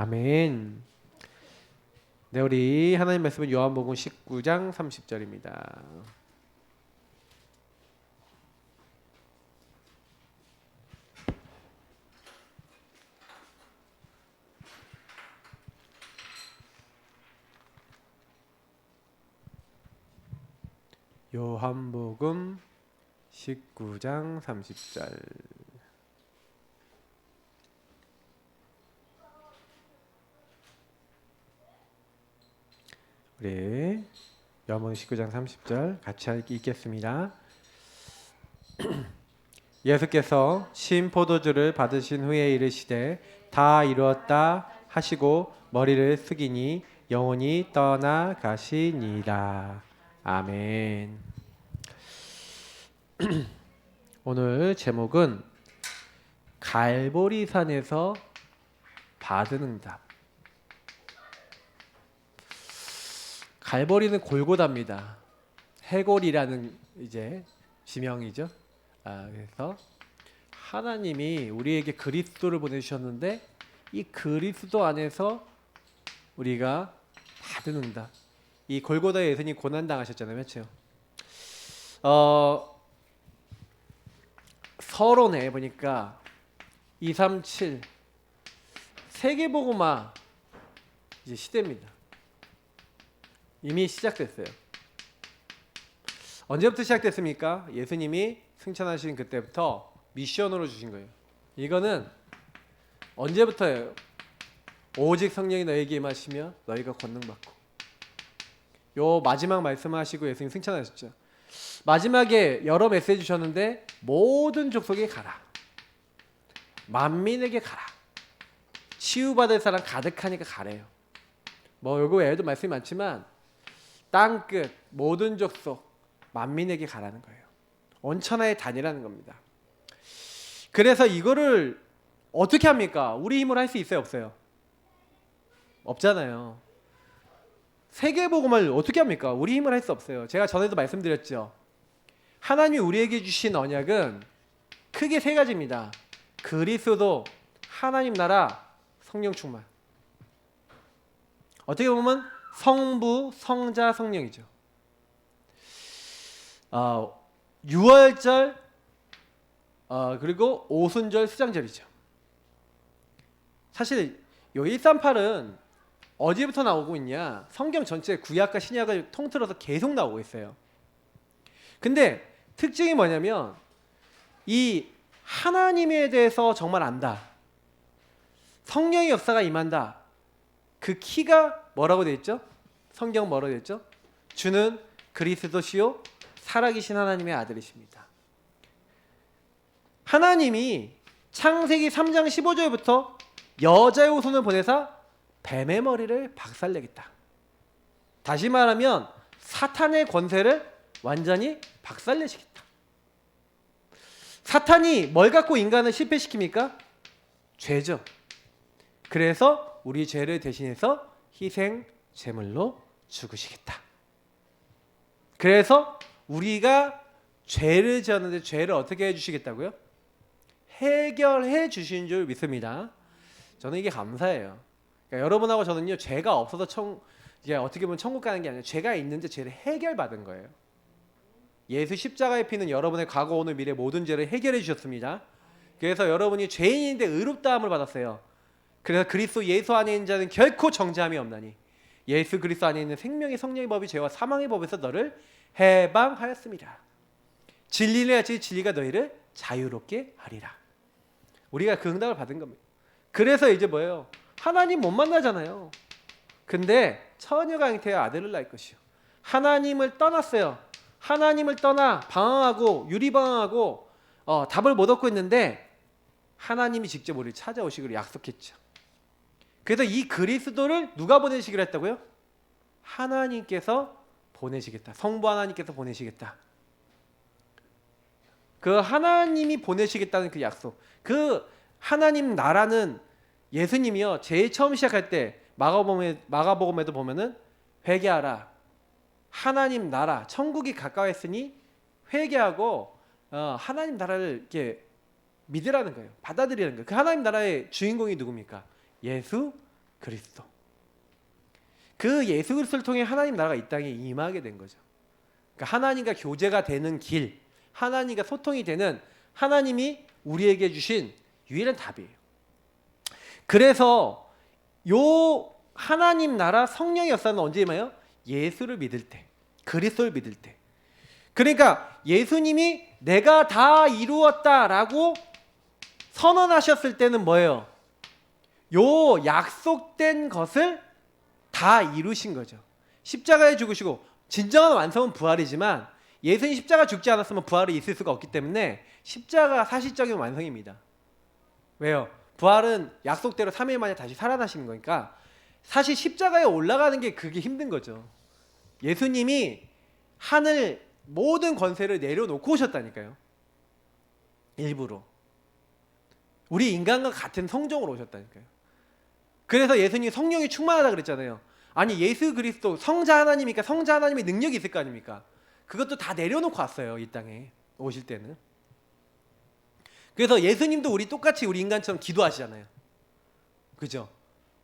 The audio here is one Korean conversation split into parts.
아멘. 네, 우리 하나님 말씀은 요한복음 19장 30절입니다. 요한복음 19장 30절. 우리 요한복음 19장 30절 같이 읽겠습니다. 예수께서 신 포도주를 받으신 후에 이르시되 다 이루었다 하시고 머리를 숙이니 영혼이 떠나가시니라. 아멘. 오늘 제목은 갈보리산에서 받은 응답. 갈보리는 골고다입니다. 해골이라는 이제 지명이죠. 그래서 하나님이 우리에게 그리스도를 보내주셨는데 이 그리스도 안에서 우리가 받은 응답. 이 골고다에 예수님 고난 당하셨잖아요, 그렇죠? 서론에 보니까 237 세계복음화 이제 시대입니다. 이미 시작됐어요. 언제부터 시작됐습니까? 예수님이 승천하신 그때부터 미션으로 주신 거예요. 이거는 언제부터예요? 오직 성령이 너에게 임하시며 너희가 권능받고. 요 마지막 말씀하시고 예수님 승천하셨죠. 마지막에 여러 메시지 주셨는데 모든 족속에 가라. 만민에게 가라. 치유받을 사람 가득하니까 가래요. 뭐 요거 외에도 말씀이 많지만 땅끝 모든 족속 만민에게 가라는 거예요. 온천하의 단이라는 겁니다. 그래서 이거를 어떻게 합니까? 우리 힘으로 할 수 있어요, 없어요? 없잖아요. 세계복음을 어떻게 합니까? 우리 힘으로 할 수 없어요. 제가 전에도 말씀드렸죠. 하나님이 우리에게 주신 언약은 크게 세 가지입니다. 그리스도, 하나님 나라, 성령 충만. 어떻게 보면 성부, 성자, 성령이죠. 6월절 그리고 오순절, 수장절이죠. 사실 요 138은 어디부터 나오고 있냐? 성경 전체 구약과 신약을 통틀어서 계속 나오고 있어요. 근데 특징이 뭐냐면 이 하나님에 대해서 정말 안다. 성령의 역사가 임한다. 그 키가 뭐라고 되어 있죠? 성경 뭐라고 되어 있죠? 주는 그리스도시요 살아계신 하나님의 아들이십니다. 하나님이 창세기 3장 15절부터 여자의 후손을 보내사 뱀의 머리를 박살내겠다. 다시 말하면 사탄의 권세를 완전히 박살내시겠다. 사탄이 뭘 갖고 인간을 실패시킵니까? 죄죠. 그래서 우리 죄를 대신해서 희생 제물로 죽으시겠다. 그래서 우리가 죄를 지었는데 죄를 어떻게 해주시겠다고요? 해결해 주신 줄 믿습니다. 저는 이게 감사해요. 그러니까 여러분하고 저는요, 죄가 없어서 이제 어떻게 보면 천국 가는 게 아니라 죄가 있는데 죄를 해결받은 거예요. 예수 십자가의 피는 여러분의 과거, 오늘, 미래 모든 죄를 해결해 주셨습니다. 그래서 여러분이 죄인인데 의롭다함을 받았어요. 그래서 그리스도 예수 안에 있는 자는 결코 정죄함이 없나니 예수 그리스도 안에 있는 생명의 성령의 법이 죄와 사망의 법에서 너를 해방하였습니다. 진리를 하지 진리가 너희를 자유롭게 하리라. 우리가 그 응답을 받은 겁니다. 그래서 이제 뭐예요? 하나님 못 만나잖아요. 근데 처녀가 잉태하여 아들을 낳을 것이요. 하나님을 떠났어요. 하나님을 떠나 방황하고 유리방황하고 답을 못 얻고 있는데 하나님이 직접 우리를 찾아오시기로 약속했죠. 그래서 이 그리스도를 누가 보내시기로 했다고요? 하나님께서 보내시겠다. 성부 하나님께서 보내시겠다. 그 하나님이 보내시겠다는 그 약속. 그 하나님 나라는 예수님이요. 제일 처음 시작할 때 마가복음에도 보면은 회개하라. 하나님 나라, 천국이 가까웠으니 회개하고 하나님 나라를 이렇게 믿으라는 거예요. 받아들이라는 거예요. 그 하나님 나라의 주인공이 누굽니까? 예수 그리스도. 그 예수 그리스도를 통해 하나님 나라가 이 땅에 임하게 된 거죠. 그러니까 하나님과 교제가 되는 길, 하나님과 소통이 되는 하나님이 우리에게 주신 유일한 답이에요. 그래서 요 하나님 나라 성령의 역사는 언제 임해요? 예수를 믿을 때, 그리스도를 믿을 때. 그러니까 예수님이 내가 다 이루었다라고 선언하셨을 때는 뭐예요? 요 약속된 것을 다 이루신 거죠. 십자가에 죽으시고, 진정한 완성은 부활이지만 예수님 십자가 죽지 않았으면 부활이 있을 수가 없기 때문에 십자가가 사실적인 완성입니다. 왜요? 부활은 약속대로 3일 만에 다시 살아나시는 거니까 사실 십자가에 올라가는 게 그게 힘든 거죠. 예수님이 하늘 모든 권세를 내려놓고 오셨다니까요. 일부러. 우리 인간과 같은 성정으로 오셨다니까요. 그래서 예수님이 성령이 충만하다 그랬잖아요. 아니 예수 그리스도 성자 하나님이니까 성자 하나님의 능력이 있을 거 아닙니까? 그것도 다 내려놓고 왔어요. 이 땅에 오실 때는. 그래서 예수님도 우리 똑같이 우리 인간처럼 기도하시잖아요. 그죠?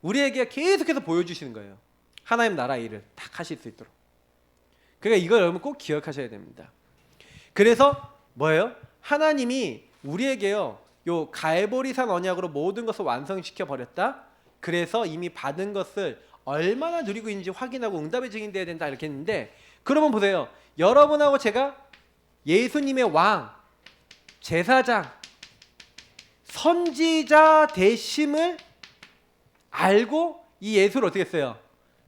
우리에게 계속해서 보여주시는 거예요. 하나님 나라의 일을 딱 하실 수 있도록. 그러니까 이걸 여러분 꼭 기억하셔야 됩니다. 그래서 뭐예요? 하나님이 우리에게요, 요 갈보리산 언약으로 모든 것을 완성시켜 버렸다. 그래서 이미 받은 것을 얼마나 누리고 있는지 확인하고 응답의 증인되어야 된다 이렇게 했는데, 그러면 보세요. 여러분하고 제가 예수님의 왕, 제사장, 선지자 되심을 알고 이 예수를 어떻게 했어요?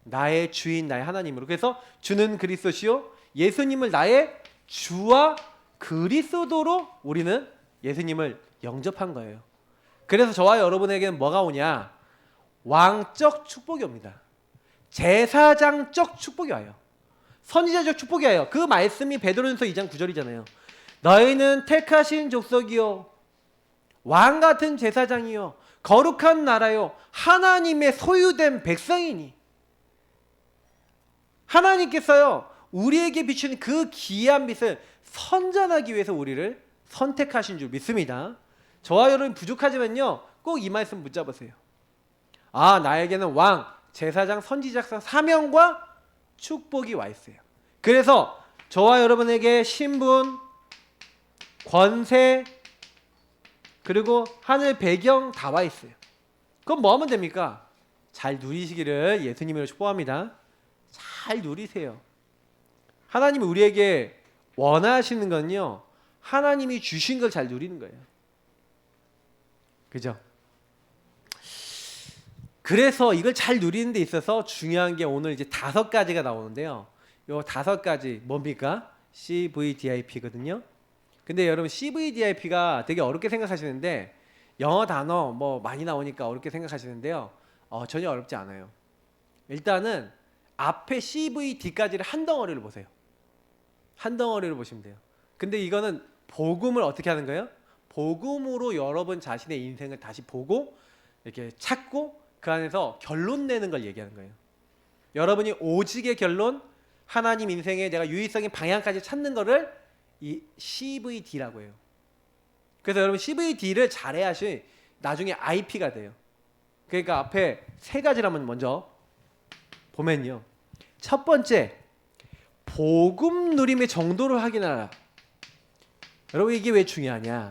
나의 주인, 나의 하나님으로. 그래서 주는 그리스도시요, 예수님을 나의 주와 그리스도로 우리는 예수님을 영접한 거예요. 그래서 저와 여러분에게는 뭐가 오냐? 왕적 축복이 옵니다. 제사장적 축복이 와요. 선지자적 축복이 와요. 그 말씀이 베드로전서 2장 9절이잖아요. 너희는 택하신 족속이요, 왕 같은 제사장이요, 거룩한 나라요, 하나님의 소유된 백성이니. 하나님께서요 우리에게 비추는 그 귀한 빛을 선전하기 위해서 우리를 선택하신 줄 믿습니다. 저와 여러분 부족하지만요 꼭 이 말씀 붙잡으세요. 아, 나에게는 왕, 제사장, 선지자상 사명과 축복이 와 있어요. 그래서 저와 여러분에게 신분, 권세, 그리고 하늘 배경 다 와 있어요. 그럼 뭐 하면 됩니까? 잘 누리시기를 예수님으로 축복합니다. 잘 누리세요. 하나님이 우리에게 원하시는 건요, 하나님이 주신 걸 잘 누리는 거예요. 그죠? 그래서 이걸 잘 누리는 데 있어서 중요한 게 오늘 이제 5가지가 나오는데요. 요 5가지 뭡니까? CVDIP거든요. 근데 여러분 CVDIP가 되게 어렵게 생각하시는데, 영어 단어 뭐 많이 나오니까 어렵게 생각하시는데요. 전혀 어렵지 않아요. 일단은 앞에 CVD까지를 한 덩어리를 보세요. 한 덩어리를 보시면 돼요. 근데 이거는 복음을 어떻게 하는 거예요? 복음으로 여러분 자신의 인생을 다시 보고 이렇게 찾고 그 안에서 결론 내는 걸 얘기하는 거예요. 여러분이 오직의 결론, 하나님 인생의 내가 유일성인 방향까지 찾는 거를 이 CVD라고 해요. 그래서 여러분 CVD를 잘해야지 나중에 IP가 돼요. 그러니까 앞에 3가지를 한번 먼저 보면요. 첫 번째, 복음 누림의 정도를 확인하라. 여러분 이게 왜 중요하냐?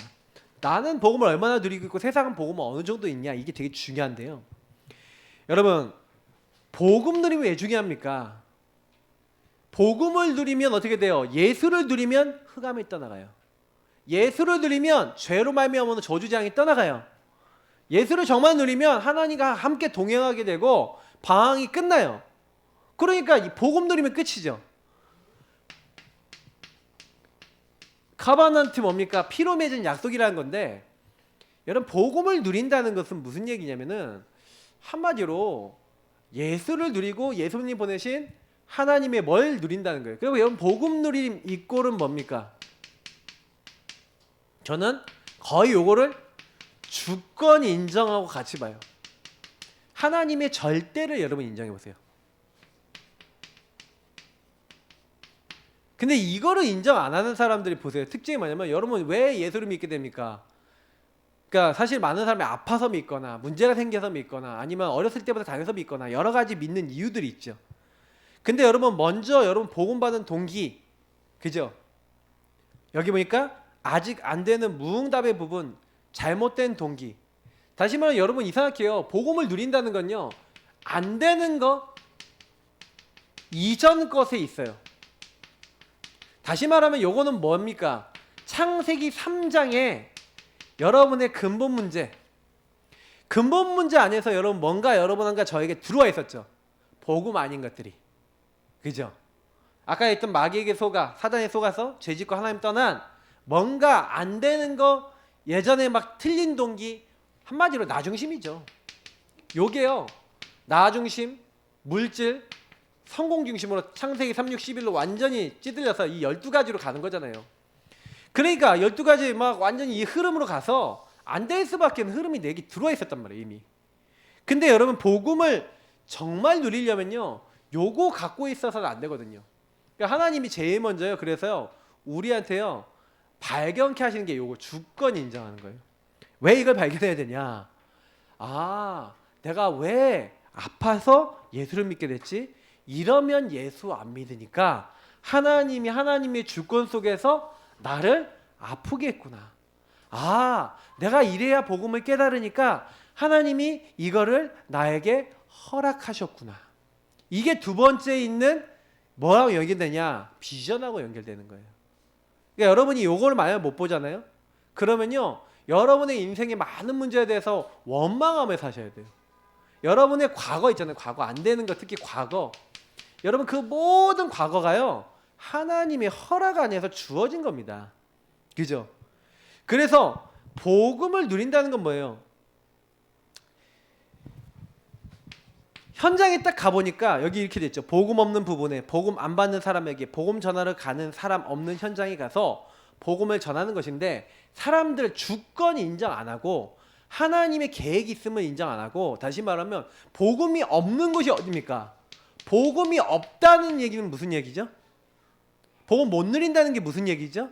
나는 복음을 얼마나 누리고 있고 세상은 복음은 어느 정도 있냐? 이게 되게 중요한데요. 여러분 복음 누림이 왜 중요합니까? 복음을 누리면 어떻게 돼요? 예수를 누리면 흑암이 떠나가요. 예수를 누리면 죄로 말미암아 저주장이 떠나가요. 예수를 정말 누리면 하나님과 함께 동행하게 되고 방황이 끝나요. 그러니까 이 복음 누리면 끝이죠. 카바넌트 뭡니까? 피로 맺은 약속이라는 건데, 여러분 복음을 누린다는 것은 무슨 얘기냐면은 한마디로 예수를 누리고 예수님 보내신 하나님의 뭘 누린다는 거예요. 그리고 여러분 복음 누림 이꼴은 뭡니까? 저는 거의 요거를 주권 인정하고 같이 봐요. 하나님의 절대를 여러분 인정해 보세요. 근데 이거를 인정 안 하는 사람들이 보세요. 특징이 뭐냐면, 여러분 왜 예수를 믿게 됩니까? 그러니까 사실 많은 사람이 아파서 믿거나 문제가 생겨서 믿거나 아니면 어렸을 때부터 다녀서 믿거나 여러 가지 믿는 이유들이 있죠. 근데 여러분 먼저 여러분 복음 받은 동기, 그죠? 여기 보니까 아직 안 되는 무응답의 부분, 잘못된 동기. 다시 말하면 여러분 이상하게요. 복음을 누린다는 건요. 안 되는 거 이전 것에 있어요. 다시 말하면 요거는 뭡니까? 창세기 3장에 여러분의 근본 문제 안에서 여러분 뭔가 여러분과 저에게 들어와 있었죠. 복음 아닌 것들이. 그죠? 아까 했던 마귀에게 속아 사단에 속아서 죄짓고 하나님 떠난 뭔가 안 되는 거 예전에 막 틀린 동기 한마디로 나 중심이죠. 요게요. 나 중심, 물질, 성공 중심으로 창세기 3, 6, 11로 완전히 찌들려서 이 12가지로 가는 거잖아요. 그러니까 12가지 막 완전히 이 흐름으로 가서 안 될 수밖에 없는 흐름이 내게 들어와 있었단 말이에요 이미. 근데 여러분 복음을 정말 누리려면요 요거 갖고 있어서는 안 되거든요. 그러니까 하나님이 제일 먼저요. 그래서요 우리한테요 발견케 하시는 게 요거 주권 인정하는 거예요. 왜 이걸 발견해야 되냐? 아 내가 왜 아파서 예수를 믿게 됐지? 이러면 예수 안 믿으니까 하나님의 주권 속에서 나를 아프게 했구나. 아 내가 이래야 복음을 깨달으니까 하나님이 이거를 나에게 허락하셨구나. 이게 두 번째 있는 뭐랑 연결되냐? 비전하고 연결되는 거예요. 그러니까 여러분이 요거를 만약 못 보잖아요. 그러면요 여러분의 인생의 많은 문제에 대해서 원망하며 사셔야 돼요. 여러분의 과거 있잖아요. 과거 안 되는 거, 특히 과거. 여러분 그 모든 과거가요 하나님의 허락 안에서 주어진 겁니다. 그죠? 그래서 복음을 누린다는 건 뭐예요? 현장에 딱 가보니까 여기 이렇게 됐죠. 복음 없는 부분에 복음 안 받는 사람에게 복음 전하러 가는 사람 없는 현장에 가서 복음을 전하는 것인데 사람들 주권 인정 안 하고 하나님의 계획이 있음을 인정 안 하고 다시 말하면 복음이 없는 곳이 어디입니까? 복음이 없다는 얘기는 무슨 얘기죠? 복음 못 누린다는 게 무슨 얘기죠?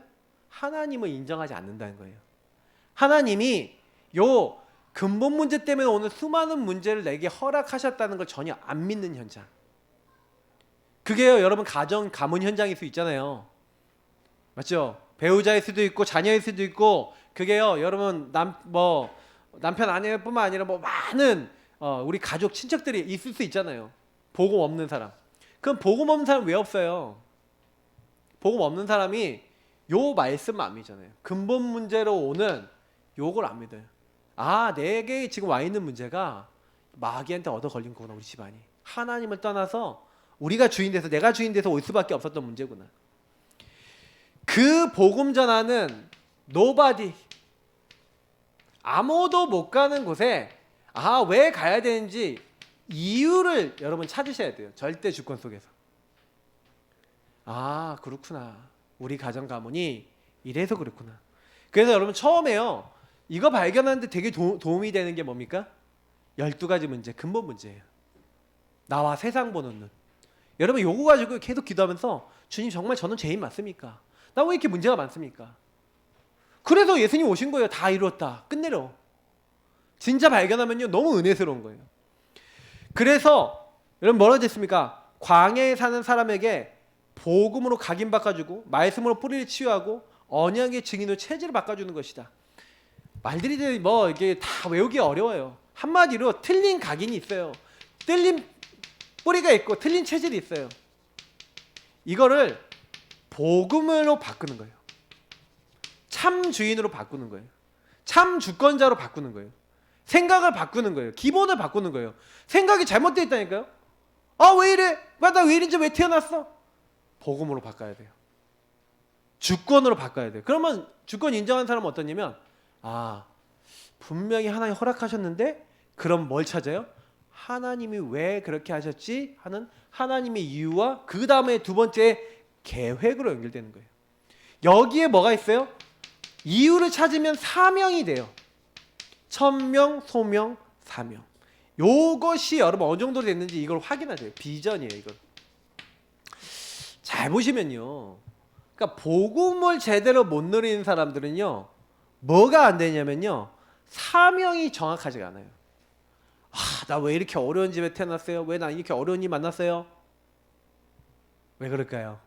하나님을 인정하지 않는다는 거예요. 하나님이 요 근본 문제 때문에 오는 수많은 문제를 내게 허락하셨다는 걸 전혀 안 믿는 현장. 그게요 여러분 가정 가문 현장일 수 있잖아요. 맞죠? 배우자일 수도 있고 자녀일 수도 있고 그게요 여러분 남편 아내뿐만 아니라 뭐 많은 우리 가족 친척들이 있을 수 있잖아요. 복음 없는 사람. 그럼 복음 없는 사람 왜 없어요? 복음 없는 사람이 요 말씀 안 믿잖아요. 근본 문제로 오는 요걸 안 믿어요. 아 내게 지금 와 있는 문제가 마귀한테 얻어 걸린 거구나. 우리 집안이 하나님을 떠나서 우리가 주인 돼서 내가 주인 돼서 올 수밖에 없었던 문제구나. 그 복음 전하는 nobody 아무도 못 가는 곳에 왜 가야 되는지 이유를 여러분 찾으셔야 돼요. 절대 주권 속에서. 그렇구나. 우리 가정 가문이 이래서 그렇구나. 그래서 여러분 처음에요. 이거 발견하는데 되게 도움이 되는 게 뭡니까? 12가지 문제, 근본 문제예요. 나와 세상 보는 눈. 여러분 요거 가지고 계속 기도하면서 주님 정말 저는 죄인 맞습니까? 나 왜 이렇게 문제가 많습니까? 그래서 예수님 오신 거예요. 다 이루었다. 끝내려. 진짜 발견하면요 너무 은혜스러운 거예요. 그래서 여러분 뭐라 됐습니까? 광야에 사는 사람에게 복음으로 각인 바꿔주고 말씀으로 뿌리를 치유하고 언약의 증인으로 체질을 바꿔주는 것이다. 말들이 뭐 이게 다 외우기 어려워요. 한마디로 틀린 각인이 있어요. 틀린 뿌리가 있고 틀린 체질이 있어요. 이거를 복음으로 바꾸는 거예요. 참 주인으로 바꾸는 거예요. 참 주권자로 바꾸는 거예요. 생각을 바꾸는 거예요. 기본을 바꾸는 거예요. 생각이 잘못되어 있다니까요. 왜 이래? 나 왜 이런지 왜 태어났어? 복음으로 바꿔야 돼요. 주권으로 바꿔야 돼요. 그러면 주권 인정한 사람은 어떠냐면 분명히 하나님 허락하셨는데 그럼 뭘 찾아요? 하나님이 왜 그렇게 하셨지? 하는 하나님의 이유와 그 다음에 두 번째 계획으로 연결되는 거예요. 여기에 뭐가 있어요? 이유를 찾으면 사명이 돼요. 천명, 소명, 사명. 요것이 여러분 어느 정도 됐는지 이걸 확인하세요. 비전이에요. 이걸. 잘 보시면요. 그러니까 복음을 제대로 못 누리는 사람들은요. 뭐가 안 되냐면요. 사명이 정확하지가 않아요. 나 왜 이렇게 어려운 집에 태어났어요? 왜 나 이렇게 어려운 일 만났어요? 왜 그럴까요?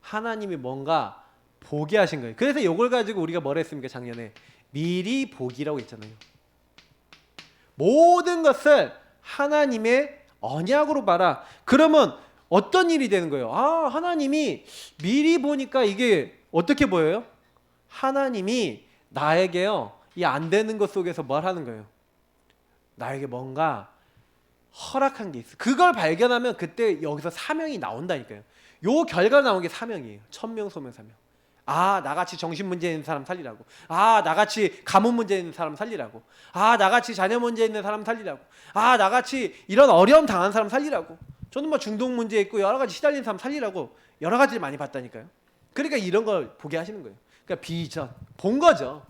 하나님이 뭔가 보게 하신 거예요. 그래서 이걸 가지고 우리가 뭐라 했습니까? 작년에 미리 보기라고 했잖아요. 모든 것을 하나님의 언약으로 봐라. 그러면 어떤 일이 되는 거예요? 하나님이 미리 보니까 이게 어떻게 보여요? 하나님이 나에게요, 이 안 되는 것 속에서 뭘 하는 거예요? 나에게 뭔가 허락한 게 있어. 그걸 발견하면 그때 여기서 사명이 나온다니까요. 요 결과 나온 게 사명이에요. 천명 소명 사명. 나같이 정신 문제 있는 사람 살리라고. 나같이 가문 문제 있는 사람 살리라고. 나같이 자녀 문제 있는 사람 살리라고. 나같이 이런 어려움 당한 사람 살리라고. 저는 뭐 중독 문제 있고 여러 가지 시달린 사람 살리라고 여러 가지를 많이 봤다니까요. 그러니까 이런 걸 보게 하시는 거예요. 그러니까 비전 본 거죠.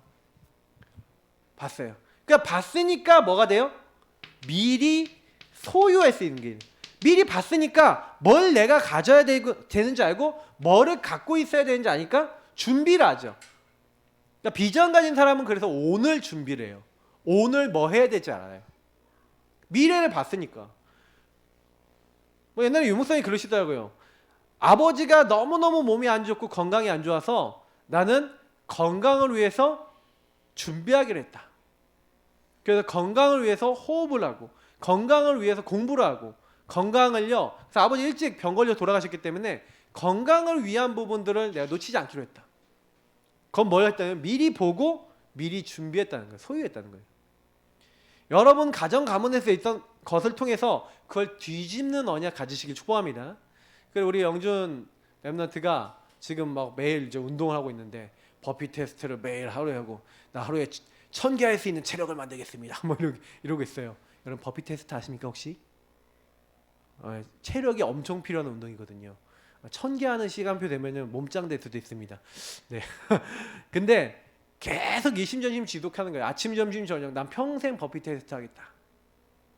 봤어요. 그러니까 봤으니까 뭐가 돼요? 미리 소유할 수 있는 게 미리 봤으니까 뭘 내가 가져야 되는 줄 알고 뭐를 갖고 있어야 되는지 아니까 준비를 하죠. 그러니까 비전 가진 사람은 그래서 오늘 준비를 해요. 오늘 뭐 해야 될지 알아요. 미래를 봤으니까. 뭐 옛날에 유목사님이 그러시더라고요. 아버지가 너무너무 몸이 안 좋고 건강이 안 좋아서 나는 건강을 위해서 준비하기로 했다. 그래서 건강을 위해서 호흡을 하고 건강을 위해서 공부를 하고 건강을요. 그래서 아버지 일찍 병 걸려 돌아가셨기 때문에 건강을 위한 부분들을 내가 놓치지 않기로 했다. 그건 뭐였다면 미리 보고 미리 준비했다는 거예요. 소유했다는 거예요. 여러분 가정 가문에서 있던 것을 통해서 그걸 뒤집는 언약 가지시길 축복합니다. 그리고 우리 영준 랩런트가 지금 막 매일 이제 운동을 하고 있는데 버피 테스트를 매일 하루에 하고 나 하루에 1000개 할 수 있는 체력을 만들겠습니다. 뭐 이러고 있어요. 여러분 버피 테스트 아십니까 혹시? 체력이 엄청 필요한 운동이거든요. 1000개 하는 시간표 되면은 몸짱 될 수도 있습니다. 네. 근데 계속 이심전심 지독하는 거예요. 아침, 점심, 저녁. 난 평생 버피 테스트 하겠다.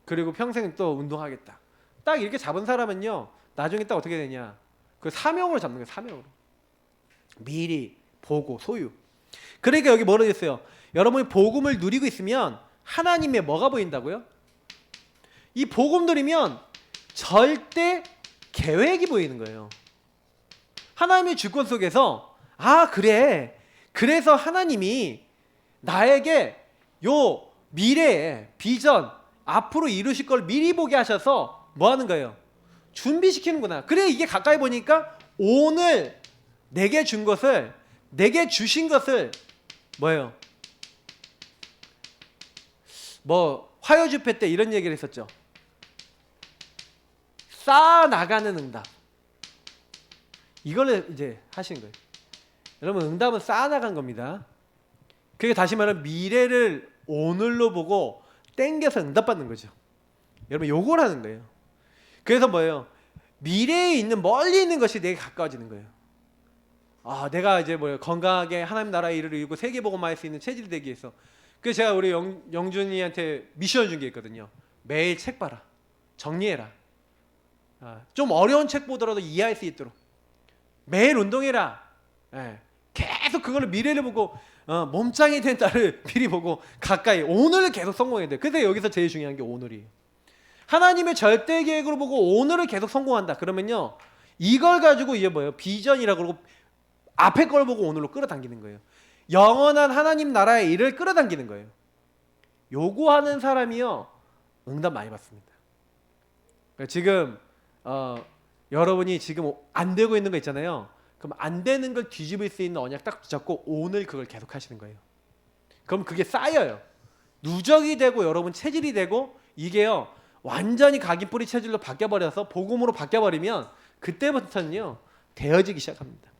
그리고 평생 또 운동하겠다. 딱 이렇게 잡은 사람은요. 나중에 딱 어떻게 되냐? 그 사명으로 잡는 거예요. 사명으로. 미리 보고 소유. 그러니까 여기 뭐라고 했어요? 여러분이 복음을 누리고 있으면 하나님의 뭐가 보인다고요? 이 복음 누리면 절대 계획이 보이는 거예요. 하나님의 주권 속에서 그래. 그래서 하나님이 나에게 요 미래의 비전 앞으로 이루실 걸 미리 보게 하셔서 뭐 하는 거예요? 준비시키는구나. 그래 이게 가까이 보니까 오늘 내게 준 것을 내게 주신 것을 뭐예요? 뭐 화요 집회 때 이런 얘기를 했었죠. 쌓아 나가는 응답. 이걸 이제 하신 거예요. 여러분 응답은 쌓아 나간 겁니다. 그게 다시 말하면 미래를 오늘로 보고 땡겨서 응답받는 거죠. 여러분 요걸 하는 거예요. 그래서 뭐예요? 미래에 있는 멀리 있는 것이 내게 가까워지는 거예요. 내가 이제 뭐예요? 건강하게 하나님 나라의 일을 이루고 세계 복음화 할 수 있는 체질 되기 위해서. 그래서 제가 우리 영준이한테 미션 준 게 있거든요. 매일 책 봐라. 정리해라. 좀 어려운 책 보더라도 이해할 수 있도록. 매일 운동해라. 계속 그거를 미래를 보고 몸짱이 된 딸을 미리 보고 가까이 오늘을 계속 성공해야 돼요. 그래서 여기서 제일 중요한 게 오늘이에요. 하나님의 절대 계획으로 보고 오늘을 계속 성공한다. 그러면요. 이걸 가지고 이게 뭐예요? 비전이라고 그러고 앞에 걸 보고 오늘로 끌어당기는 거예요. 영원한 하나님 나라의 일을 끌어당기는 거예요. 요구하는 사람이요. 응답 많이 받습니다. 지금 여러분이 지금 안 되고 있는 거 있잖아요. 그럼 안 되는 걸 뒤집을 수 있는 언약 딱 붙잡고 오늘 그걸 계속 하시는 거예요. 그럼 그게 쌓여요. 누적이 되고 여러분 체질이 되고 이게요. 완전히 각인뿌리 체질로 바뀌어버려서 복음으로 바뀌어버리면 그때부터는요. 되어지기 시작합니다.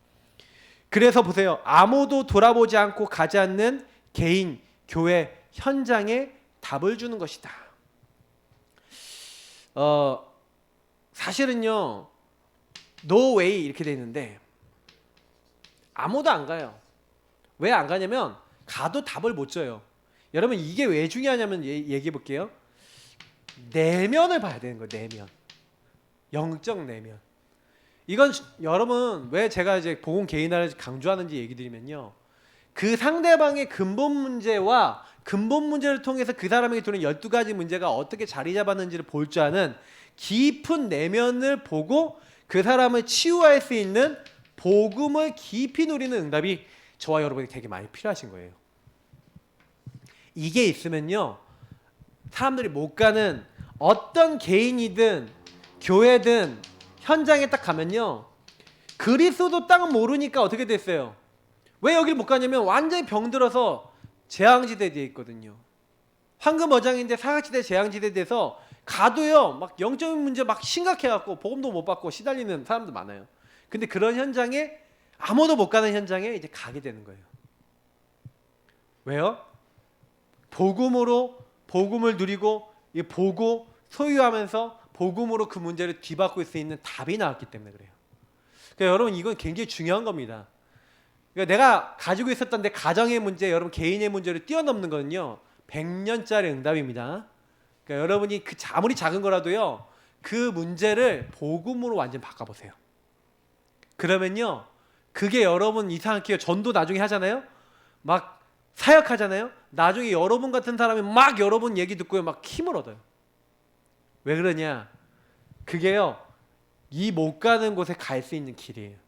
그래서 보세요. 아무도 돌아보지 않고 가지 않는 개인, 교회, 현장에 답을 주는 것이다. 사실은요. No way 이렇게 돼 있는데 아무도 안 가요. 왜 안 가냐면 가도 답을 못 줘요. 여러분 이게 왜 중요하냐면 얘기해 볼게요. 내면을 봐야 되는 거예요. 내면. 영적 내면. 이건 여러분 왜 제가 이제 복음 개인화를 강조하는지 얘기 드리면요. 그 상대방의 근본 문제와 근본 문제를 통해서 그 사람에게 들어오는 12가지 문제가 어떻게 자리 잡았는지를 볼 줄 아는 깊은 내면을 보고 그 사람을 치유할 수 있는 복음을 깊이 누리는 응답이 저와 여러분이 되게 많이 필요하신 거예요. 이게 있으면요, 사람들이 못 가는 어떤 개인이든 교회든 현장에 딱 가면요, 그리스도 땅은 모르니까 어떻게 됐어요? 왜 여기를 못 가냐면 완전히 병들어서 재앙지대에 있거든요. 황금어장인데 사각지대 재앙지대에 돼서 가도요 막 영적인 문제 막 심각해갖고 복음도 못 받고 시달리는 사람도 많아요. 근데 그런 현장에, 아무도 못 가는 현장에 이제 가게 되는 거예요. 왜요? 복음으로 복음을 누리고 보고 소유하면서 복음으로 그 문제를 뒤바꿀 수 있는 답이 나왔기 때문에 그래요. 그러니까 여러분, 이건 굉장히 중요한 겁니다. 그러니까 내가 가지고 있었던 내 가정의 문제, 여러분 개인의 문제를 뛰어넘는 거는요 100년짜리 응답입니다. 그러니까 여러분이 아무리 작은 거라도요 그 문제를 복음으로 완전 바꿔보세요. 그러면요 그게 여러분 이상하게 전도 나중에 하잖아요. 막 사역하잖아요. 나중에 여러분 같은 사람이 막 여러분 얘기 듣고요 막 힘을 얻어요. 왜 그러냐? 그게요 이 못 가는 곳에 갈 수 있는 길이에요.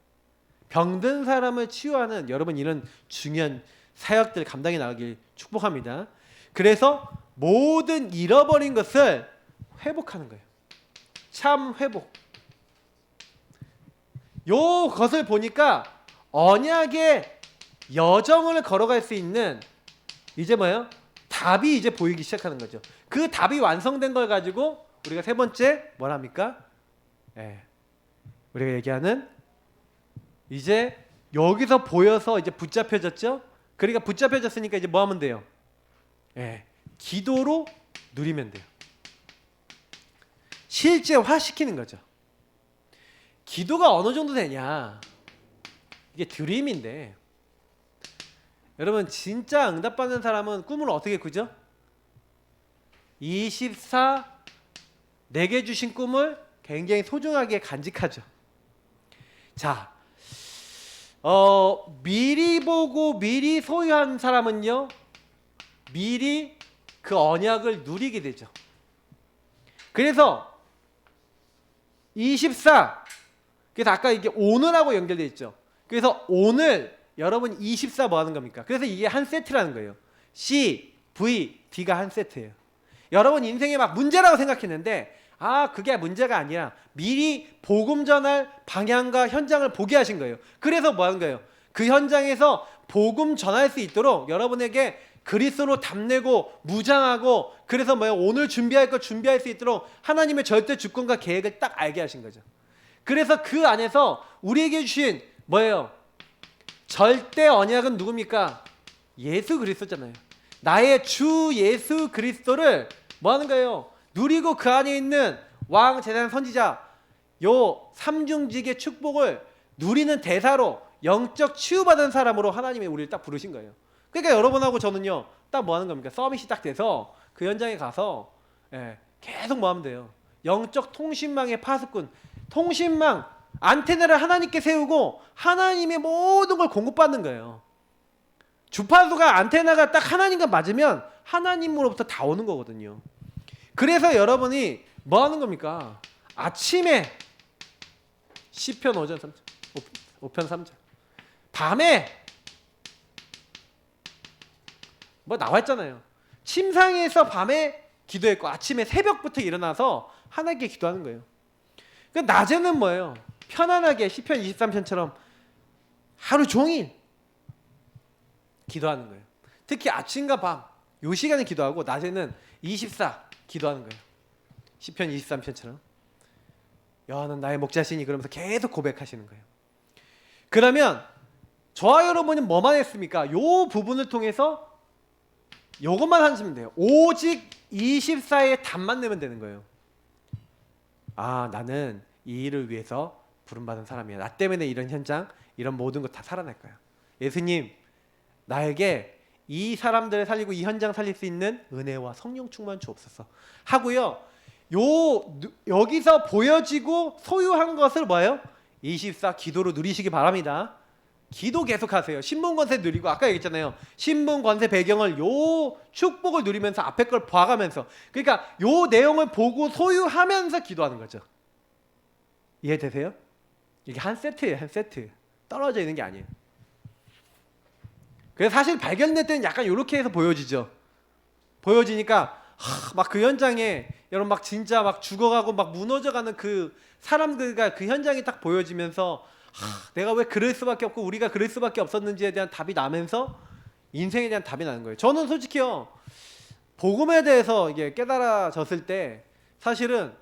병든 사람을 치유하는 여러분 이런 중요한 사역들 감당해 나가길 축복합니다. 그래서 모든 잃어버린 것을 회복하는 거예요. 참 회복. 요 것을 보니까 언약의 여정을 걸어갈 수 있는 이제 뭐예요? 답이 이제 보이기 시작하는 거죠. 그 답이 완성된 걸 가지고 우리가 세 번째 뭘 합니까? 우리가 얘기하는 이제 여기서 보여서 이제 붙잡혀졌죠? 그러니까 붙잡혀졌으니까 이제 뭐 하면 돼요? 기도로 누리면 돼요. 실제화시키는 거죠. 기도가 어느 정도 되냐? 이게 드림인데 여러분 진짜 응답받는 사람은 꿈을 어떻게 꾸죠? 24 내게 주신 꿈을 굉장히 소중하게 간직하죠. 자, 미리 보고 미리 소유한 사람은요 미리 그 언약을 누리게 되죠. 그래서 24, 그래서 아까 이게 오늘하고 연결되어 있죠. 그래서 오늘 여러분 24 뭐 하는 겁니까? 그래서 이게 한 세트라는 거예요. C, V, D가 한 세트예요. 여러분 인생에 막 문제라고 생각했는데 그게 문제가 아니라 미리 복음 전할 방향과 현장을 보게 하신 거예요. 그래서 뭐 하는 거예요? 그 현장에서 복음 전할 수 있도록 여러분에게 그리스도로 답내고 무장하고, 그래서 뭐예요? 오늘 준비할 거 준비할 수 있도록 하나님의 절대 주권과 계획을 딱 알게 하신 거죠. 그래서 그 안에서 우리에게 주신 뭐예요? 절대 언약은 누굽니까? 예수 그리스도잖아요. 나의 주 예수 그리스도를 뭐 하는 거예요? 누리고 그 안에 있는 왕, 제사장, 선지자 요 삼중직의 축복을 누리는 대사로 영적 치유받은 사람으로 하나님이 우리를 딱 부르신 거예요. 그러니까 여러분하고 저는요 딱 뭐 하는 겁니까? 서밋이 딱 돼서 그 현장에 가서 계속 뭐 하면 돼요? 영적 통신망의 파수꾼, 통신망 안테나를 하나님께 세우고 하나님의 모든 걸 공급받는 거예요. 주파수가 안테나가 딱 하나님과 맞으면 하나님으로부터 다 오는 거거든요. 그래서 여러분이 뭐 하는 겁니까? 아침에 시편 5편 3절, 5편 3절, 밤에 뭐 나와 있잖아요. 침상에서 밤에 기도했고 아침에 새벽부터 일어나서 하나님께 기도하는 거예요. 그러니까 낮에는 뭐예요? 편안하게 시편 23편처럼 하루 종일 기도하는 거예요. 특히 아침과 밤 요 시간에 기도하고 낮에는 24 기도하는 거예요. 시편 23편처럼 여호와는 나의 목자시니 그러면서 계속 고백하시는 거예요. 그러면 저와 여러분이 뭐만 했습니까? 요 부분을 통해서 요것만 하시면 돼요. 오직 24의 답만 내면 되는 거예요. 나는 이 일을 위해서 부름받은 사람이야. 나 때문에 이런 현장, 이런 모든 거 다 살아날 거야. 예수님, 나에게 이 사람들을 살리고 이 현장 살릴 수 있는 은혜와 성령 충만 주옵소서 하고요. 여기서 보여지고 소유한 것을 뭐예요? 24 기도로 누리시기 바랍니다. 기도 계속하세요. 신분 권세 누리고 아까 얘기했잖아요. 신분 권세 배경을 요 축복을 누리면서 앞에 걸 봐가면서 그러니까 요 내용을 보고 소유하면서 기도하는 거죠. 이해되세요? 이게 한 세트예요. 한 세트. 떨어져 있는 게 아니에요. 그래서 사실 발견될 때는 약간 이렇게 해서 보여지죠. 보여지니까 막 그 현장에 여러분 막 진짜 막 죽어가고 막 무너져가는 그 사람들과 그 현장이 딱 보여지면서 내가 왜 그럴 수밖에 없고 우리가 그럴 수밖에 없었는지에 대한 답이 나면서 인생에 대한 답이 나는 거예요. 저는 솔직히요 복음에 대해서 이게 깨달아졌을 때 사실은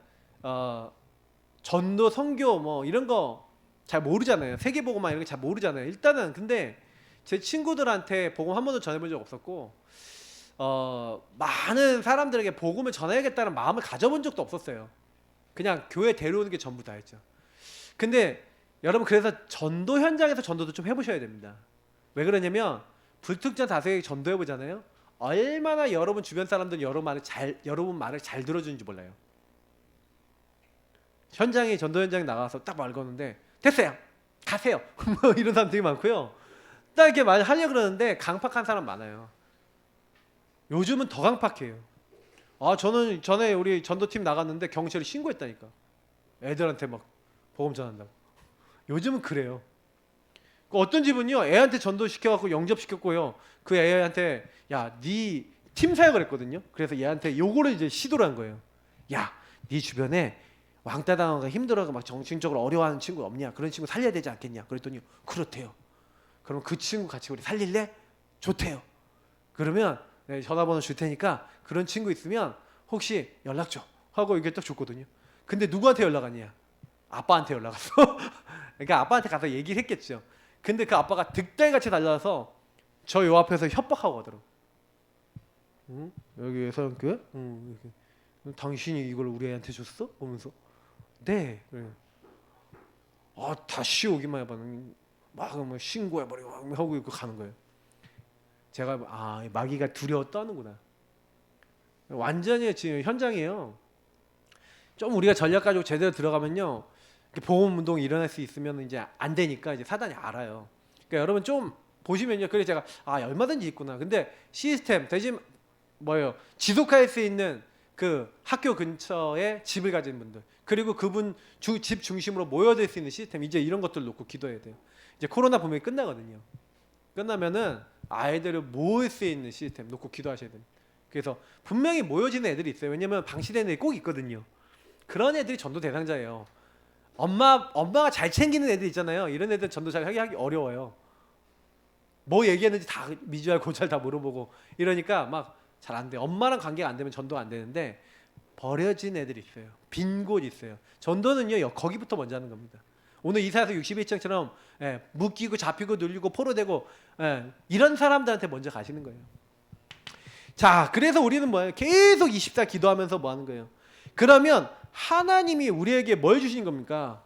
전도 선교 뭐 이런 거 잘 모르잖아요. 세계복음화 이런 거 잘 모르잖아요. 일단은 근데 제 친구들한테 복음 한 번도 전해본 적 없었고 많은 사람들에게 복음을 전해야겠다는 마음을 가져본 적도 없었어요. 그냥 교회 데려오는 게 전부 다였죠. 근데 여러분 그래서 전도 현장에서 전도도 좀 해보셔야 됩니다. 왜 그러냐면 불특정 다수에게 전도해보잖아요. 얼마나 여러분 주변 사람들은 여러분 말을 잘 들어주는지 몰라요. 현장에 전도 현장에 나가서 딱 말 거는데 됐어요 가세요 뭐 이런 사람 되게 많고요. 딱 이렇게 말 하려고 그러는데 강팍한 사람 많아요. 요즘은 더 강팍해요. 저는 전에 우리 전도팀 나갔는데 경찰에 신고했다니까. 애들한테 막 복음 전한다고. 요즘은 그래요. 어떤 집은요 애한테 전도시켜갖고 영접시켰고요 그 애한테 야 네 팀 사역을 했거든요. 그래서 얘한테 요거를 이제 시도를 한 거예요. 야 네 주변에 왕따 당하고 힘들어하고 막 정신적으로 어려워하는 친구 없냐? 그런 친구 살려야 되지 않겠냐? 그랬더니 그렇대요. 그럼 그 친구 같이 우리 살릴래? 좋대요. 그러면 전화번호 줄 테니까 그런 친구 있으면 혹시 연락 줘 하고 이게 딱 줬거든요. 근데 누구한테 연락 왔냐? 아빠한테 연락 왔어. 그러니까 아빠한테 가서 얘기를 했겠죠. 근데 그 아빠가 득달같이 달려와서 저 요 앞에서 협박하고 가더라고. 응? 여기에서 당신이 이걸 우리 애한테 줬어? 보면서 네. 다시 오기만 해봐는 막 신고해버리고 하고 가는 거예요. 제가 마귀가 두려워 떠는구나. 완전히 지금 현장이에요. 좀 우리가 전략 가지고 제대로 들어가면요 보험 운동이 일어날 수 있으면 이제 안 되니까 이제 사단이 알아요. 그러니까 여러분 좀 보시면요. 그래 제가 얼마든지 있구나. 근데 시스템 대신 뭐예요? 지속할 수 있는 그 학교 근처에 집을 가진 분들 그리고 그분 집 중심으로 모여들 수 있는 시스템 이제 이런 것들 놓고 기도해야 돼요. 이제 코로나 분명히 끝나거든요. 끝나면은 아이들을 모을 수 있는 시스템 놓고 기도하셔야 됩니다. 그래서 분명히 모여지는 애들이 있어요. 왜냐면 방치되는 애들이 꼭 있거든요. 그런 애들이 전도 대상자예요. 엄마가 잘 챙기는 애들 있잖아요. 이런 애들 전도 잘 하기 어려워요. 뭐 얘기했는지 다 미주알 고찰 다 물어보고 이러니까 막 잘 안 돼. 엄마랑 관계가 안 되면 전도가 안 되는데 버려진 애들이 있어요. 빈 곳 있어요. 전도는요 거기부터 먼저 하는 겁니다. 오늘 이사야서 61장처럼 묶이고 잡히고 눌리고 포로되고 이런 사람들한테 먼저 가시는 거예요. 자, 그래서 우리는 뭐예요? 계속 24 기도하면서 뭐 하는 거예요? 그러면 하나님이 우리에게 뭘 주신 겁니까?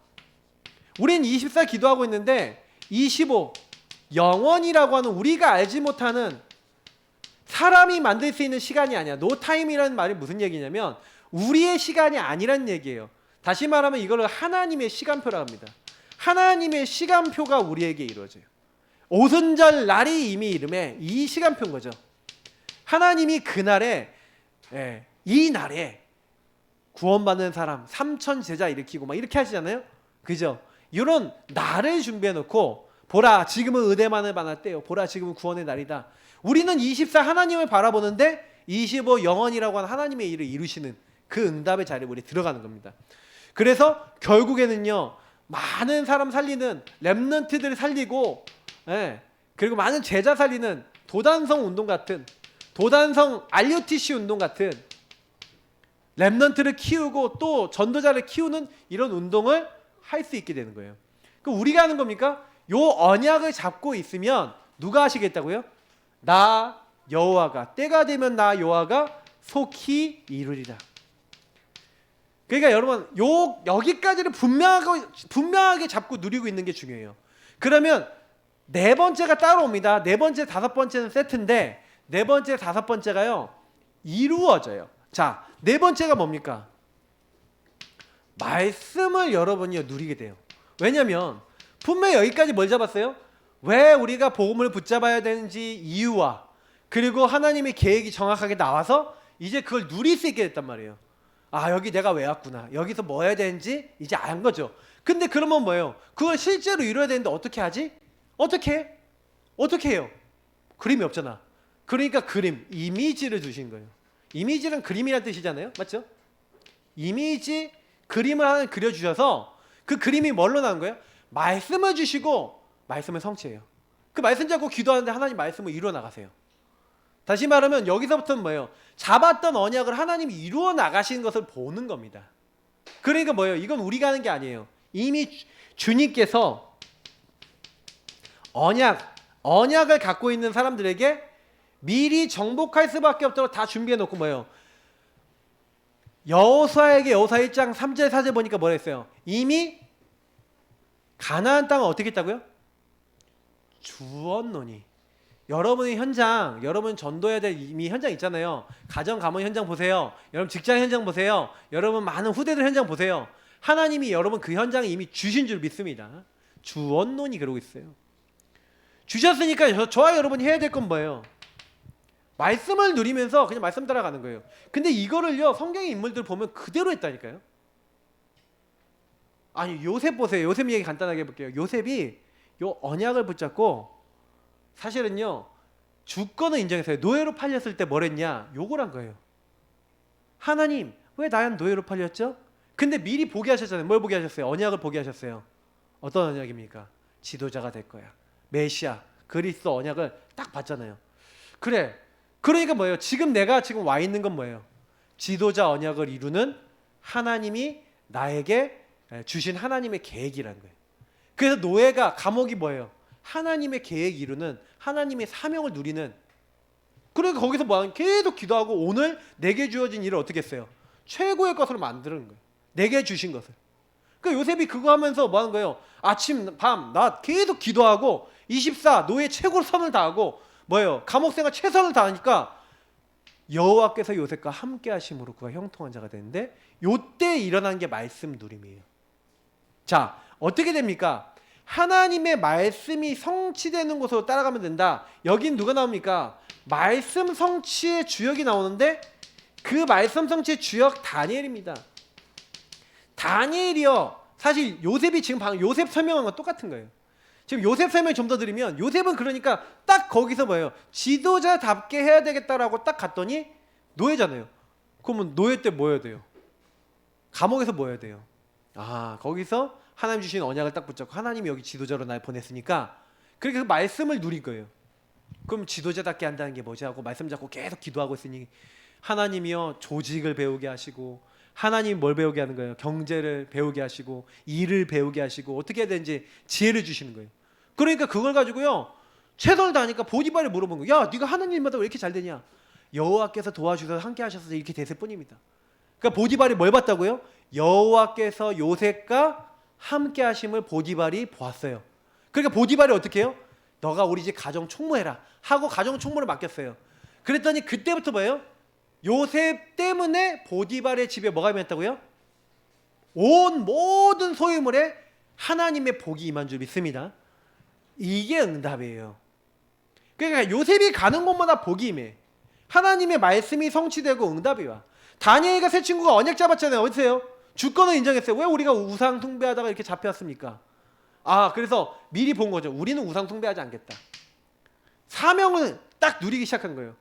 우린 24 기도하고 있는데 25 영원이라고 하는 우리가 알지 못하는 사람이 만들 수 있는 시간이 아니야. 노타임이라는 말이 무슨 얘기냐면 우리의 시간이 아니란 얘기예요. 다시 말하면 이걸 하나님의 시간표라고 합니다. 하나님의 시간표가 우리에게 이루어져요. 오순절 날이 이미 이름에 이 시간표인 거죠. 하나님이 그날에 이 날에 구원받는 사람 3,000 제자 일으키고 막 이렇게 하시잖아요. 그죠? 이런 날을 준비해 놓고 보라 지금은 은혜만을 만날 때요. 보라 지금은 구원의 날이다. 우리는 24 하나님을 바라보는데 25 영원이라고 하는 하나님의 일을 이루시는 그 응답의 자리에 우리 들어가는 겁니다. 그래서 결국에는요. 많은 사람 살리는 렘넌트들 살리고 그리고 많은 제자 살리는 도단성 운동 같은 도단성 RUTC 운동 같은 렘넌트를 키우고 또 전도자를 키우는 이런 운동을 할 수 있게 되는 거예요. 그럼 우리가 하는 겁니까? 요 언약을 잡고 있으면 누가 하시겠다고요? 나 여호와가 때가 되면 나 여호와가 속히 이루리라. 그러니까 여러분 여기까지를 분명하게 잡고 누리고 있는 게 중요해요. 그러면 네 번째가 따로 옵니다. 네 번째, 다섯 번째는 세트인데 네 번째, 다섯 번째가요 이루어져요. 자, 네 번째가 뭡니까? 말씀을 여러분이 누리게 돼요. 왜냐면 분명히 여기까지 뭘 잡았어요? 왜 우리가 복음을 붙잡아야 되는지 이유와 그리고 하나님의 계획이 정확하게 나와서 이제 그걸 누릴 수 있게 됐단 말이에요. 아, 여기 내가 왜 왔구나. 여기서 뭐 해야 되는지 이제 안 거죠. 근데 그러면 뭐예요? 그걸 실제로 이뤄야 되는데 어떻게 하지? 어떻게 해? 어떻게 해요? 그림이 없잖아. 그러니까 그림, 이미지를 주신 거예요. 이미지는 그림이라는 뜻이잖아요. 맞죠? 이미지, 그림을 하나 그려주셔서 그 그림이 뭘로 나온 거예요? 말씀을 주시고 말씀을 성취해요. 그 말씀 잡고 기도하는데 하나님 말씀을 이루어 나가세요. 다시 말하면 여기서부터는 뭐예요? 잡았던 언약을 하나님이 이루어 나가시는 것을 보는 겁니다. 그러니까 뭐예요? 이건 우리가 하는 게 아니에요. 이미 주님께서 언약을 갖고 있는 사람들에게 미리 정복할 수밖에 없도록 다 준비해 놓고 뭐예요? 여호수아에게 여호수아 1장 3절 4절 보니까 뭐라 했어요? 이미 가나안 땅을 어떻게 했다고요? 주었노니. 여러분의 현장, 여러분 전도해야 될 이미 현장 있잖아요. 가정 가문 현장 보세요. 여러분 직장 현장 보세요. 여러분 많은 후대들 현장 보세요. 하나님이 여러분 그 현장에 이미 주신 줄 믿습니다. 주었노니 그러고 있어요. 주셨으니까 저와 여러분이 해야 될 건 뭐예요? 말씀을 누리면서 그냥 말씀 따라가는 거예요. 근데 이거를요, 성경의 인물들 보면 그대로 했다니까요. 아니, 요셉 보세요. 요셉 얘기 간단하게 해볼게요. 요셉이 요 언약을 붙잡고 사실은요, 주권을 인정했어요. 노예로 팔렸을 때 뭘 했냐? 욕을 한 거예요. 하나님, 왜 나는 노예로 팔렸죠? 근데 미리 보게 하셨잖아요. 뭘 보게 하셨어요? 언약을 보게 하셨어요. 어떤 언약입니까? 지도자가 될 거야. 메시아, 그리스도 언약을 딱 봤잖아요. 그래. 그러니까 뭐예요? 내가 지금 와 있는 건 뭐예요? 지도자 언약을 이루는 하나님이 나에게 주신 하나님의 계획이라는 거예요. 그래서 노예가, 감옥이 뭐예요? 하나님의 계획 이루는, 하나님의 사명을 누리는. 그러니까 거기서 뭐 계속 기도하고 오늘 내게 주어진 일을 어떻게 했어요? 최고의 것으로 만드는 거예요. 내게 주신 것을. 그러니까 요셉이 그거 하면서 뭐 하는 거예요? 아침, 밤, 낮 계속 기도하고 24 노예 최고로 선을 다하고 뭐예요? 감옥생활 최선을 다하니까 여호와께서 요셉과 함께 하심으로 그가 형통한 자가 되는데, 요때 일어난 게 말씀 누림이에요. 자, 어떻게 됩니까? 하나님의 말씀이 성취되는 곳으로 따라가면 된다. 여긴 누가 나옵니까? 말씀 성취의 주역이 나오는데 그 말씀 성취의 주역 다니엘입니다. 다니엘이요, 사실 요셉이 지금 방금 요셉 설명한 건 똑같은 거예요. 지금 요셉 설명 좀 더 드리면, 요셉은 그러니까 딱 거기서 뭐예요? 지도자답게 해야 되겠다라고 딱 갔더니 노예잖아요. 그러면 노예 때 뭐 해야 돼요? 감옥에서 뭐 해야 돼요? 아, 거기서 하나님 주신 언약을 딱 붙잡고 하나님이 여기 지도자로 날 보냈으니까 그렇게 그 말씀을 누린 거예요. 그럼 지도자답게 한다는 게 뭐지 하고 말씀 잡고 계속 기도하고 있으니 하나님이요, 조직을 배우게 하시고, 하나님이 뭘 배우게 하는 거예요? 경제를 배우게 하시고, 일을 배우게 하시고, 어떻게 해야 되는지 지혜를 주시는 거예요. 그러니까 그걸 가지고요, 최선을 다하니까 보디발이 물어본 거예요. 야, 네가 하는 일마다 왜 이렇게 잘 되냐? 여호와께서 도와주셔서 함께 하셔서 이렇게 됐을 뿐입니다. 그러니까 보디발이 뭘 봤다고요? 여호와께서 요셉과 함께 하심을 보디발이 보았어요. 그러니까 보디발이 어떻게 해요? 너가 우리 집 가정 총무해라 하고 가정 총무를 맡겼어요. 그랬더니 그때부터 뭐예요? 요셉 때문에 보디발의 집에 뭐가 임했다고요? 온 모든 소유물에 하나님의 복이 임한 줄 믿습니다. 이게 응답이에요. 그러니까 요셉이 가는 곳마다 복이 임해. 하나님의 말씀이 성취되고 응답이 와. 다니엘과 세 친구가 언약 잡았잖아요. 어디세요? 주권을 인정했어요. 왜 우리가 우상 숭배하다가 이렇게 잡혔습니까? 아, 그래서 미리 본 거죠. 우리는 우상 숭배하지 않겠다. 사명을 딱 누리기 시작한 거예요.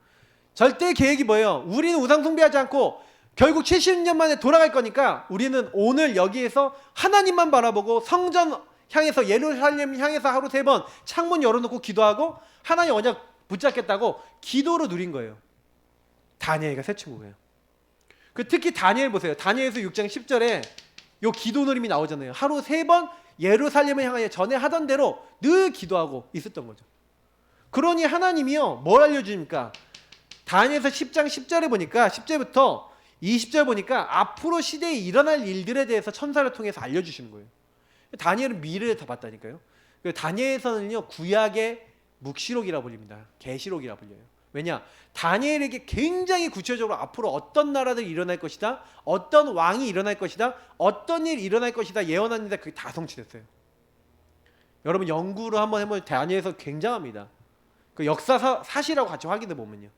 절대 계획이 뭐예요? 우리는 우상 숭배하지 않고 결국 70년 만에 돌아갈 거니까 우리는 오늘 여기에서 하나님만 바라보고 성전 향해서, 예루살렘 향해서 하루 3번 창문 열어놓고 기도하고 하나님 언약 붙잡겠다고 기도로 누린 거예요. 다니엘과 세 친구예요. 특히 다니엘 보세요. 다니엘서 6장 10절에 요 기도 누림이 나오잖아요. 하루 3번 예루살렘을 향하여 전에 하던 대로 늘 기도하고 있었던 거죠. 그러니 하나님이요, 뭘 알려주십니까? 다니엘서 10장 10절에 보니까 10절부터 20절 보니까 앞으로 시대에 일어날 일들에 대해서 천사를 통해서 알려주시는 거예요. 다니엘은 미래를 다 봤다니까요. 다니엘서는요, 구약의 묵시록이라 불립니다. 계시록이라 불려요. 왜냐? 다니엘에게 굉장히 구체적으로 앞으로 어떤 나라들이 일어날 것이다, 어떤 왕이 일어날 것이다, 어떤 일이 일어날 것이다 예언하는데 그게 다 성취됐어요. 여러분 연구를 한번 해보면 다니엘서 굉장합니다. 그 역사 사실하고 같이 확인해 보면요.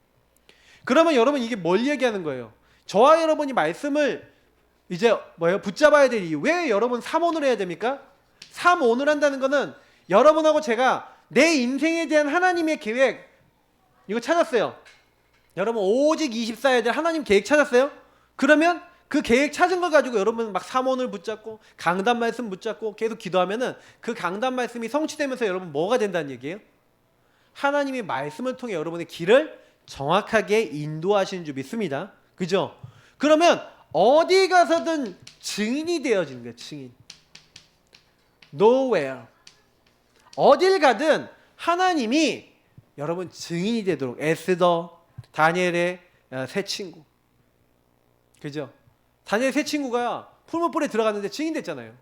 그러면 여러분 이게 뭘 얘기하는 거예요? 저와 여러분이 말씀을 이제 붙잡아야 될 이유. 왜 여러분 삼원을 해야 됩니까? 삼원을 한다는 거는 여러분하고 제가 내 인생에 대한 하나님의 계획 이거 찾았어요. 여러분 오직 24해야 될 하나님 계획 찾았어요? 그러면 그 계획 찾은 걸 가지고 여러분 막 삼원을 붙잡고 강단 말씀 붙잡고 계속 기도하면은 그 강단 말씀이 성취되면서 여러분 뭐가 된다는 얘기예요? 하나님이 말씀을 통해 여러분의 길을 정확하게 인도하시는 줄 믿습니다. 그죠? 그러면 어디 가서든 증인이 되어지는 거예요. 증인. Nowhere. 어딜 가든 하나님이 여러분 증인이 되도록. 에스더, 다니엘의 세 친구. 그죠? 다니엘 세 친구가 풀무불에 들어갔는데 증인 됐잖아요.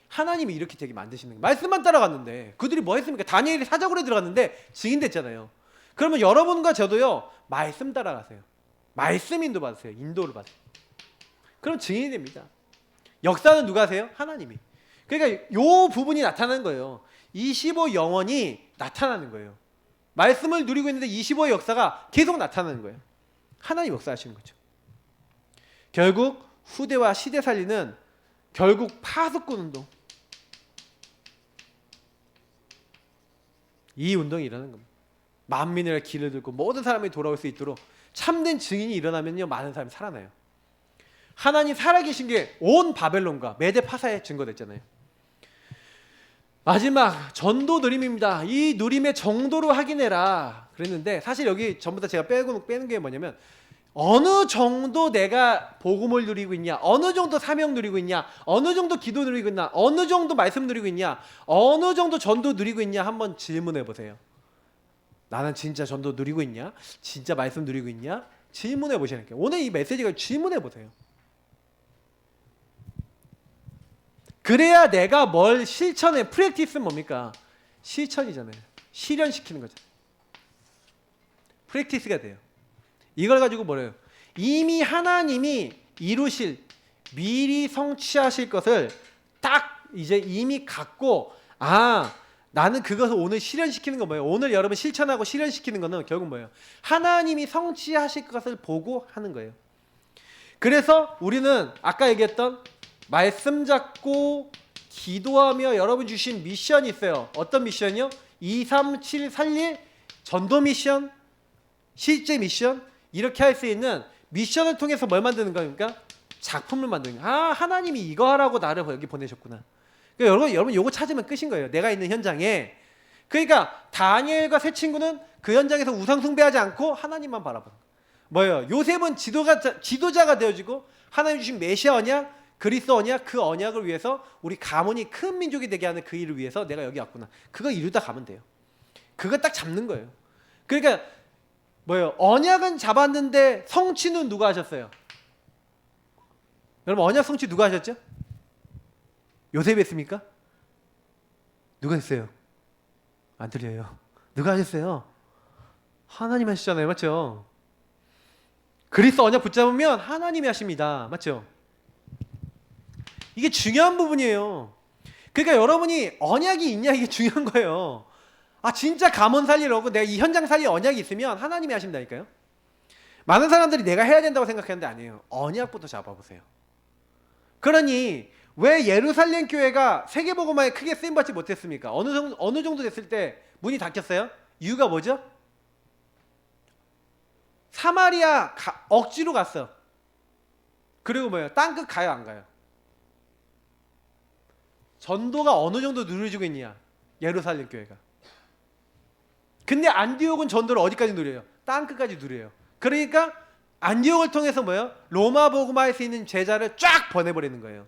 하나님이 이렇게 되게 만드시는 거예요. 말씀만 따라갔는데 그들이 뭐 했습니까? 다니엘이 사자굴에 들어갔는데 증인 됐잖아요. 그러면 여러분과 저도요 말씀 따라가세요. 말씀 인도 받으세요. 인도를 받으세요. 그럼 증인이 됩니다. 역사는 누가 하세요? 하나님이. 그러니까 요 부분이 나타나는 거예요. 25 영원이 나타나는 거예요. 말씀을 누리고 있는데 25의 역사가 계속 나타나는 거예요. 하나님 역사하시는 거죠. 결국 후대와 시대 살리는 결국 파수꾼 운동. 이 운동이 일어나는 겁니다. 만민의 길을 들고 모든 사람이 돌아올 수 있도록 참된 증인이 일어나면요 많은 사람이 살아나요. 하나님 살아계신 게 온 바벨론과 메데 파사에 증거됐잖아요. 마지막 전도 누림입니다. 이 누림의 정도로 확인해라 그랬는데 사실 여기 전부 다 제가 빼는 게 뭐냐면 어느 정도 내가 복음을 누리고 있냐, 어느 정도 사명 누리고 있냐, 어느 정도 기도 누리고 있냐, 어느 정도 말씀 누리고 있냐, 어느 정도 전도 누리고 있냐 한번 질문해 보세요. 나는 진짜 전도 누리고 있냐? 진짜 말씀 누리고 있냐? 질문해 보시는 거예요. 오늘 이 메시지가 질문해 보세요. 그래야 내가 뭘 실천해. 프랙티스는 뭡니까? 실천이잖아요. 실현시키는 거잖아요. 프랙티스가 돼요. 이걸 가지고 뭐래요? 이미 하나님이 이루실 미리 성취하실 것을 딱 이제 이미 갖고 나는 그것을 오늘 실현시키는 건 뭐예요? 오늘 여러분 실천하고 실현시키는 거는 결국 뭐예요? 하나님이 성취하실 것을 보고 하는 거예요. 그래서 우리는 아까 얘기했던 말씀 잡고 기도하며 여러분 주신 미션이 있어요. 어떤 미션이요? 2, 3, 7, 4일 전도 미션, 실제 미션 이렇게 할 수 있는 미션을 통해서 뭘 만드는 겁니까? 작품을 만드는 거예요. 하나님이 이거 하라고 나를 여기 보내셨구나. 그러니까 여러분 요거 찾으면 끝인 거예요. 내가 있는 현장에. 그러니까 다니엘과 세 친구는 그 현장에서 우상 숭배하지 않고 하나님만 바라보는 거예요. 뭐예요? 요셉은 지도자가 되어지고 하나님 주신 메시아 언약, 그리스도 언약, 그 언약을 위해서 우리 가문이 큰 민족이 되게 하는 그 일을 위해서 내가 여기 왔구나. 그거 이루다 가면 돼요. 그거 딱 잡는 거예요. 그러니까 뭐예요? 언약은 잡았는데 성취는 누가 하셨어요? 여러분 언약 성취 누가 하셨죠? 요셉이 했습니까? 누가 했어요? 안 들려요. 누가 하셨어요? 하나님 하시잖아요. 맞죠? 그리스도 언약 붙잡으면 하나님이 하십니다. 맞죠? 이게 중요한 부분이에요. 그러니까 여러분이 언약이 있냐 이게 중요한 거예요. 진짜 가문 살리려고 내가 이 현장 살릴 언약이 있으면 하나님이 하신다니까요. 많은 사람들이 내가 해야 된다고 생각하는데 아니에요. 언약부터 잡아보세요. 그러니 왜 예루살렘 교회가 세계복음화에 크게 쓰임받지 못했습니까? 어느 정도 됐을 때 문이 닫혔어요? 이유가 뭐죠? 사마리아 억지로 갔어. 그리고 뭐예요? 땅끝 가요 안 가요? 전도가 어느 정도 누려지고 있냐? 예루살렘 교회가. 근데 안디옥은 전도를 어디까지 누려요? 땅끝까지 누려요. 그러니까 안디옥을 통해서 뭐예요? 로마 복음화할 수 있는 제자를 쫙 보내버리는 거예요.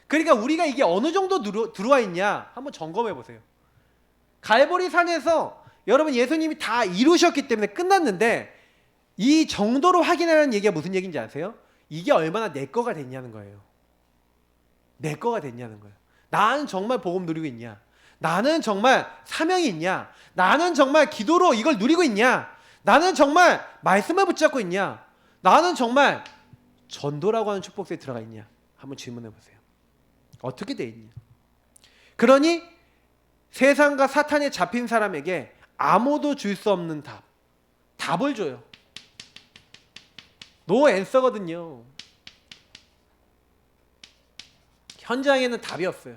그러니까 우리가 이게 어느 정도 들어와 있냐 한번 점검해 보세요. 갈보리 산에서 여러분 예수님이 다 이루셨기 때문에 끝났는데 이 정도로 확인하는 얘기가 무슨 얘기인지 아세요? 이게 얼마나 내 거가 됐냐는 거예요. 내 거가 됐냐는 거예요. 나는 정말 복음 누리고 있냐? 나는 정말 사명이 있냐? 나는 정말 기도로 이걸 누리고 있냐? 나는 정말 말씀을 붙잡고 있냐? 나는 정말 전도라고 하는 축복에 들어가 있냐? 한번 질문해 보세요. 어떻게 돼 있냐? 그러니 세상과 사탄에 잡힌 사람에게 아무도 줄 수 없는 답을 줘요. 노 앤서거든요. 현장에는 답이 없어요.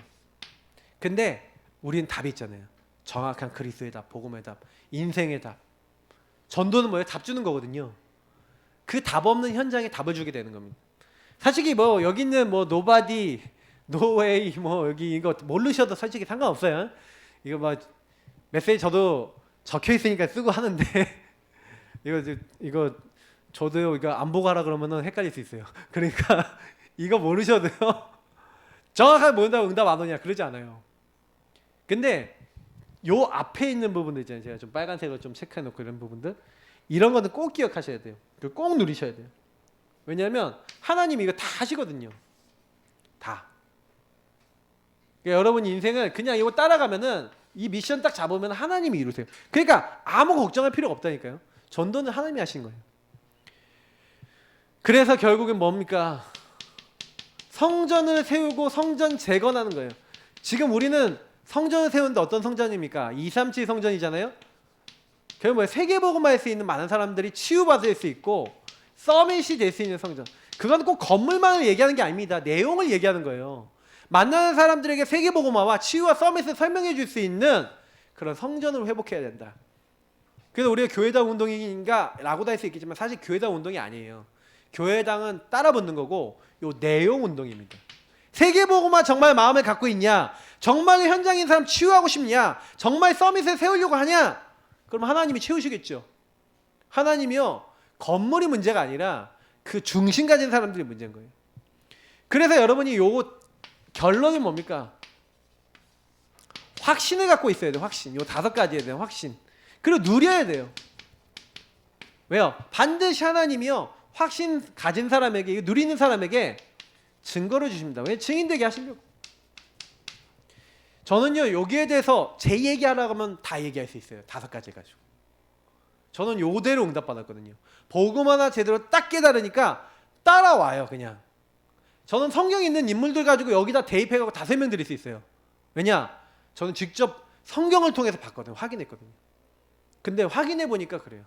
근데 우리는 답이 있잖아요. 정확한 그리스도의 답, 복음의 답, 인생의 답. 전도는 뭐예요? 답 주는 거거든요. 그 답 없는 현장에 답을 주게 되는 겁니다. 솔직히 뭐 여기 있는 뭐 노바디, 노웨이 뭐 여기 이거 모르셔도 솔직히 상관없어요. 이거 뭐 메시지 저도 적혀 있으니까 쓰고 하는데 이거 저도 이거 안 보고 하라 그러면은 헷갈릴 수 있어요. 그러니까 이거 모르셔도요. 정확하게 모른다고 응답 안 오냐 그러지 않아요. 근데 요 앞에 있는 부분들 있잖아요. 제가 좀 빨간색으로 좀 체크해 놓고 이런 부분들, 이런 거는 꼭 기억하셔야 돼요. 꼭 누리셔야 돼요. 왜냐하면 하나님이 이거 다 하시거든요. 다. 그러니까 여러분 인생을 그냥 이거 따라가면은 이 미션 딱 잡으면 하나님이 이루세요. 그러니까 아무 걱정할 필요가 없다니까요. 전도는 하나님이 하신 거예요. 그래서 결국엔 뭡니까? 성전을 세우고 성전 재건하는 거예요. 지금 우리는 성전을 세우는데 어떤 성전입니까? 237 성전이잖아요. 결국 뭐예요? 세계복음화할 수 있는 많은 사람들이 치유받을 수 있고 서밋이 될 수 있는 성전. 그건 꼭 건물만을 얘기하는 게 아닙니다. 내용을 얘기하는 거예요. 만나는 사람들에게 세계복음화와 치유와 서밋을 설명해 줄 수 있는 그런 성전을 회복해야 된다. 그래서 우리가 교회당 운동인가 라고도 할 수 있겠지만 사실 교회당 운동이 아니에요. 교회당은 따라붙는 거고 요 내용 운동입니다. 세계복음화 정말 마음을 갖고 있냐? 정말 현장인 사람 치유하고 싶냐? 정말 서밋을 세우려고 하냐? 그럼 하나님이 채우시겠죠. 하나님이요, 건물이 문제가 아니라 그 중심 가진 사람들이 문제인 거예요. 그래서 여러분이 요거 결론이 뭡니까? 확신을 갖고 있어야 돼요. 확신. 요 5가지에 대한 확신. 그리고 누려야 돼요. 왜요? 반드시 하나님이요, 확신 가진 사람에게, 누리는 사람에게 증거를 주십니다. 왜? 증인되게 하시려고. 저는요, 여기에 대해서 제 얘기하라고 하면 다 얘기할 수 있어요. 5가지 가지고. 저는 요대로 응답받았거든요. 복음 하나 제대로 딱 깨달으니까 따라와요, 그냥. 저는 성경에 있는 인물들 가지고 여기다 대입해가지고 다 설명드릴 수 있어요. 왜냐? 저는 직접 성경을 통해서 봤거든요. 확인했거든요. 근데 확인해 보니까 그래요.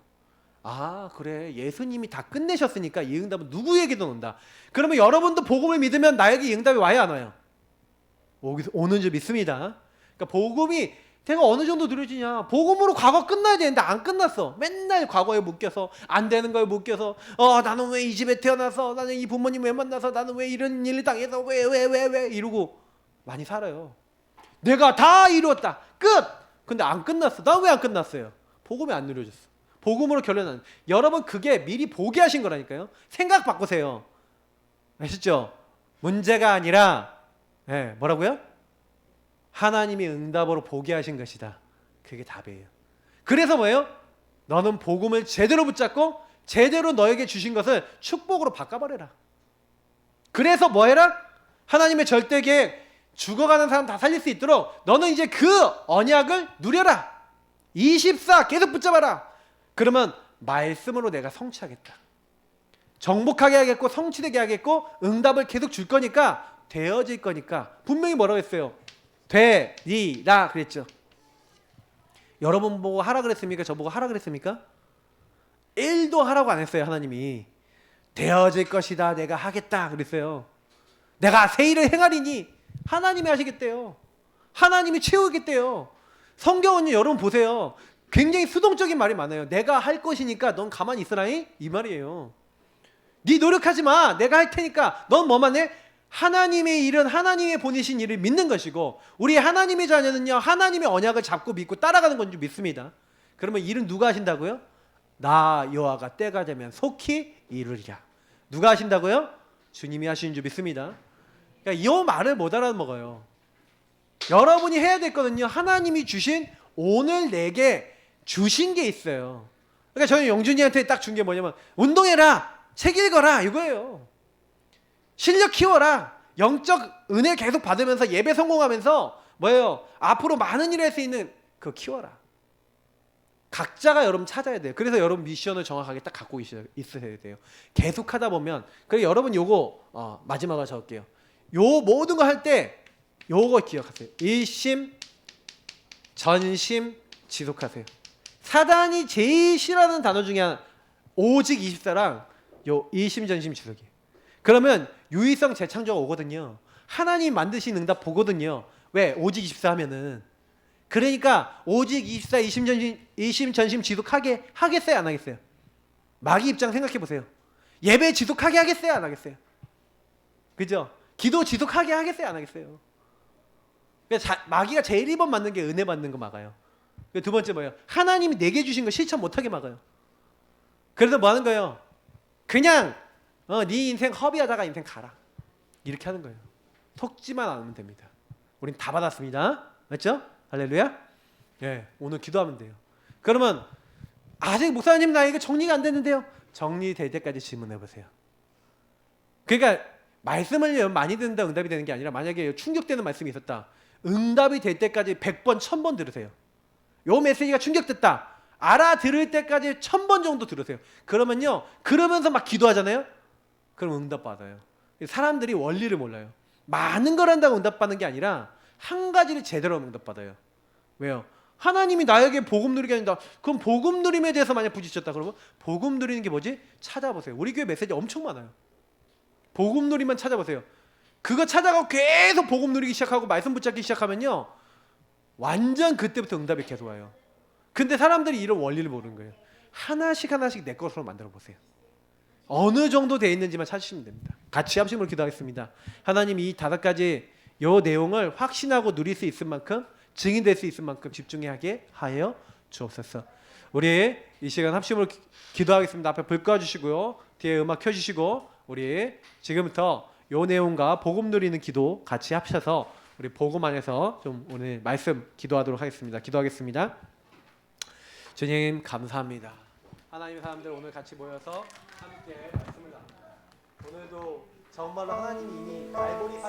아, 그래. 예수님이 다 끝내셨으니까 이 응답은 누구에게도 온다. 그러면 여러분도 복음을 믿으면 나에게 이 응답이 와야 안 와요? 오는 줄 믿습니다. 그러니까 복음이 내가 어느 정도 누려지냐. 복음으로 과거 끝나야 되는데 안 끝났어. 맨날 과거에 묶여서, 안 되는 거에 묶여서, 나는 왜 이 집에 태어나서, 나는 이 부모님 왜 만나서, 나는 왜 이런 일 당해서, 왜 이러고 많이 살아요. 내가 다 이루었다. 끝! 근데 안 끝났어. 난 왜 안 끝났어요? 복음이 안 누려졌어. 복음으로 결론은, 여러분 그게 미리 보게 하신 거라니까요. 생각 바꾸세요. 아시죠? 문제가 아니라 뭐라고요? 하나님이 응답으로 보게 하신 것이다. 그게 답이에요. 그래서 뭐예요? 너는 복음을 제대로 붙잡고 제대로 너에게 주신 것을 축복으로 바꿔버려라. 그래서 뭐 해라? 하나님의 절대 계획, 죽어가는 사람 다 살릴 수 있도록 너는 이제 그 언약을 누려라. 24 계속 붙잡아라. 그러면 말씀으로 내가 성취하겠다. 정복하게 하겠고 성취되게 하겠고 응답을 계속 줄 거니까, 되어질 거니까. 분명히 뭐라고 했어요? 되리라 그랬죠. 여러분 보고 하라 그랬습니까? 저보고 하라 그랬습니까? 1도 하라고 안 했어요. 하나님이 되어질 것이다, 내가 하겠다 그랬어요. 내가 새 일을 행하리니 하나님이 하시겠대요. 하나님이 채우겠대요. 성경은요, 여러분 보세요, 굉장히 수동적인 말이 많아요. 내가 할 것이니까 넌 가만히 있으라이, 이 말이에요. 네 노력하지 마, 내가 할 테니까 넌 뭐만 해? 하나님의 일은 하나님의 보내신 일을 믿는 것이고, 우리 하나님의 자녀는요, 하나님의 언약을 잡고 믿고 따라가는 건 줄 믿습니다. 그러면 일은 누가 하신다고요? 나 여호와가 때가 되면 속히 이루리라. 누가 하신다고요? 주님이 하시는 줄 믿습니다. 그러니까 이 말을 못 알아먹어요. 여러분이 해야 됐거든요. 하나님이 주신, 오늘 내게 주신 게 있어요. 그러니까 저는 영준이한테 딱 준 게 뭐냐면, 운동해라, 책 읽어라, 이거예요. 실력 키워라. 영적 은혜 계속 받으면서 예배 성공하면서 뭐예요? 앞으로 많은 일을 할 수 있는 그거 키워라. 각자가 여러분 찾아야 돼요. 그래서 여러분 미션을 정확하게 딱 갖고 있어야 돼요. 계속 하다 보면. 그리고 여러분 요거 마지막으로 적을게요. 요 모든 거 할 때 요거 기억하세요. 일심, 전심, 지속하세요. 사단이 제일 싫어하는 단어 중에 하나, 오직 24랑 요 일심, 전심, 지속이에요. 그러면 유의성 재창조가 오거든요. 하나님 만드신 응답 보거든요. 왜? 오직 24 하면은. 그러니까 오직 24, 일심, 전심 지속하게 하겠어요? 안 하겠어요? 마귀 입장 생각해 보세요. 예배 지속하게 하겠어요? 안 하겠어요? 그죠? 기도 지속하게 하겠어요? 안 하겠어요? 마귀가 제일 1번 맞는 게 은혜 받는 거 막아요. 두 번째 뭐예요? 하나님이 내게 주신 거 실천 못하게 막아요. 그래서 뭐 하는 거예요? 그냥 네 인생 허비하다가 인생 가라. 이렇게 하는 거예요. 속지만 않으면 됩니다. 우린 다 받았습니다. 맞죠? 할렐루야. 예, 오늘 기도하면 돼요. 그러면 아직 목사님 나에게 정리가 안 됐는데요. 정리될 때까지 질문해 보세요. 그러니까 말씀을 많이 듣는다 응답이 되는 게 아니라 만약에 충격되는 말씀이 있었다. 응답이 될 때까지 100번, 1000번 들으세요. 요 메시지가 충격됐다. 알아들을 때까지 1000번 정도 들으세요. 그러면요. 그러면서 막 기도하잖아요. 그럼 응답 받아요. 사람들이 원리를 몰라요. 많은 걸 한다고 응답받는 게 아니라 한 가지를 제대로 응답받아요. 왜요? 하나님이 나에게 복음 누리게 한다. 그럼 복음 누림에 대해서 만약 부딪혔다 그러면 복음 누리는 게 뭐지? 찾아보세요. 우리 교회 메시지 엄청 많아요. 복음 누리만 찾아보세요. 그거 찾아가고 계속 복음 누리기 시작하고 말씀 붙잡기 시작하면요. 완전 그때부터 응답이 계속 와요. 근데 사람들이 이런 원리를 모르는 거예요. 하나씩 하나씩 내 것으로 만들어 보세요. 어느 정도 돼 있는지만 찾으시면 됩니다. 같이 합심으로 기도하겠습니다. 하나님 이 5가지 요 내용을 확신하고 누릴 수 있을 만큼 증인될 수 있을 만큼 집중하게 하여 주옵소서. 우리 이 시간 합심으로 기도하겠습니다. 앞에 불 꺼주시고요. 뒤에 음악 켜주시고 우리 지금부터 요 내용과 복음 누리는 기도 같이 합쳐서 우리 복음 안에서 좀 오늘 말씀 기도하도록 하겠습니다. 기도하겠습니다. 주님 감사합니다. 하나님의 사람들 오늘 같이 모여서 함께 말씀을 나눕니다. 오늘도 정말로 하나님이 이미 말보리